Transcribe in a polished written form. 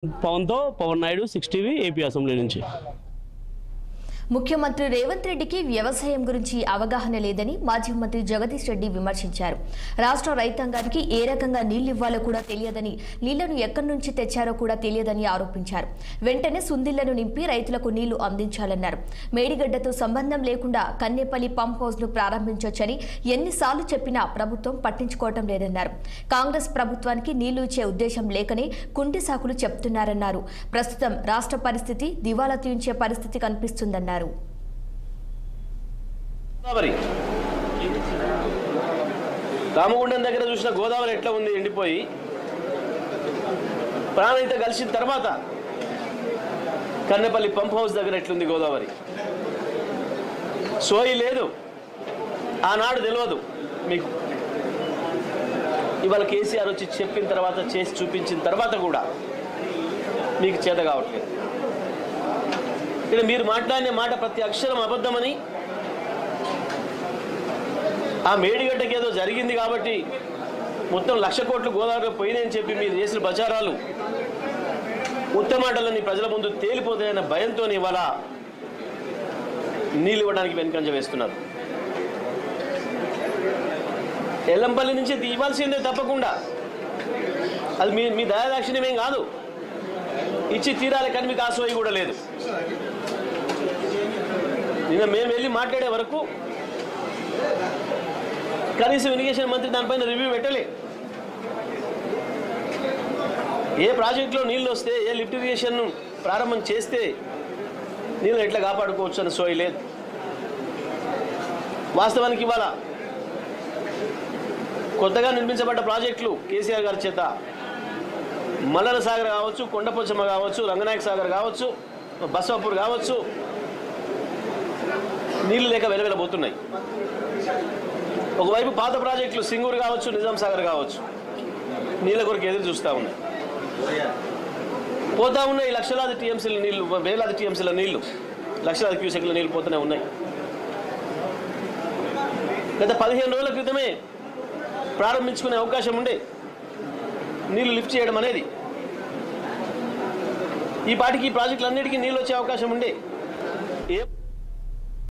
Pawan Naidu 6 TV AP assembly నుంచి. ముఖ్యమంత్రి రేవంత్ రెడ్డికి వ్యవసాయం గురించి అవగాహన లేదని మాజీ మంత్రి జగదీష్ రెడ్డి విమర్శించారు. రాష్ట్ర రైతాంగానికి ఏ రకంగా నీళ్లు ఇవ్వాలో కూడా తెలియదని, నీళ్లను ఎక్కడి నుంచి తెచ్చారో కూడా తెలియదని ఆరోపించారు. వెంటనే సుందిళ్లను నింపి రైతులకు నీళ్లు అందించాలన్నారు. మేడిగడ్డతో సంబంధం లేకుండా కన్నేపల్లి పంప్ హౌస్ ను ప్రారంభించొచ్చని ఎన్నిసార్లు చెప్పినా ప్రభుత్వం పట్టించుకోవటం లేదన్నారు. కాంగ్రెస్ ప్రభుత్వానికి నీళ్లు ఇచ్చే ఉద్దేశం లేకనే కుంటి సాకులు చెప్తున్నారన్నారు. ప్రస్తుతం రాష్ట్ర పరిస్థితి దివాలా తీయించే పరిస్థితి కనిపిస్తుందన్నారు. రామగుండం దగ్గర చూసిన గోదావరి ఎట్లా ఉంది, ఎండిపోయి ప్రాణహిత కలిసిన తర్వాత కన్నెపల్లి పంప్ హౌస్ దగ్గర ఎట్లుంది గోదావరి. సోయి లేదు, ఆనాడు తెలియదు మీకు. ఇవాళ కేసీఆర్ వచ్చి చెప్పిన తర్వాత, చేసి చూపించిన తర్వాత కూడా మీకు చేత కావట్లేదు. ఇక్కడ మీరు మాట్లాడిన మాట ప్రతి అక్షరం అబద్ధమని, ఆ మేడిగడ్డకి ఏదో జరిగింది కాబట్టి మొత్తం 1,00,000 కోట్లు గోదావరిలో పోయినాయని చెప్పి మీరు చేసిన ప్రచారాలు ఉత్తమాటలని ప్రజల ముందు తేలిపోతాయన్న భయంతో ఇవాళ నీళ్ళు ఇవ్వడానికి వెనుకంజ వేస్తున్నారు. ఎల్లంపల్లి నుంచి ఇవ్వాల్సిందే తప్పకుండా, అది మీ దయాదాక్షిణ్యమేం కాదు, ఇచ్చి తీరాలి. కానీ మీకు ఆశోయి కూడా లేదు. నిన్న మేము వెళ్ళి మాట్లాడే వరకు కనీసం ఇరిగేషన్ మంత్రి దానిపైన రివ్యూ పెట్టలే. ఏ ప్రాజెక్టులో నీళ్ళు వస్తే, ఏ లిఫ్ట్ ఇరిగేషన్ను ప్రారంభం చేస్తే నీళ్ళు ఎట్లా కాపాడుకోవచ్చు అని సోయి లేదు. వాస్తవానికి ఇవాళ కొత్తగా నిర్మించబడ్డ ప్రాజెక్టులు కేసీఆర్ గారి చేత మల్లన సాగర్ కావచ్చు, కొండపోచమ్మ కావచ్చు, రంగనాయక సాగర్ కావచ్చు, బసవాపూర్ కావచ్చు, నీళ్లు లేక వెలవెలబోతున్నాయి. ఒకవైపు పాత ప్రాజెక్టులు సింగూరు కావచ్చు, నిజాం సాగర్ కావచ్చు, నీళ్ళ కొరకు ఎదురు చూస్తూ ఉన్నాయి. పోతా ఉన్నాయి లక్షలాది టీఎంసీల నీళ్లు, వేలాది టీఎంసీల నీళ్లు, లక్షలాది క్యూసెక్ల నీళ్లు పోతూనే ఉన్నాయి. గత 15 రోజుల క్రితమే ప్రారంభించుకునే అవకాశం ఉండే నీళ్లు లిఫ్ట్ చేయడం అనేది. ఈ పాటికి ఈ ప్రాజెక్టులన్నిటికీ నీళ్ళు వచ్చే అవకాశం ఉండే.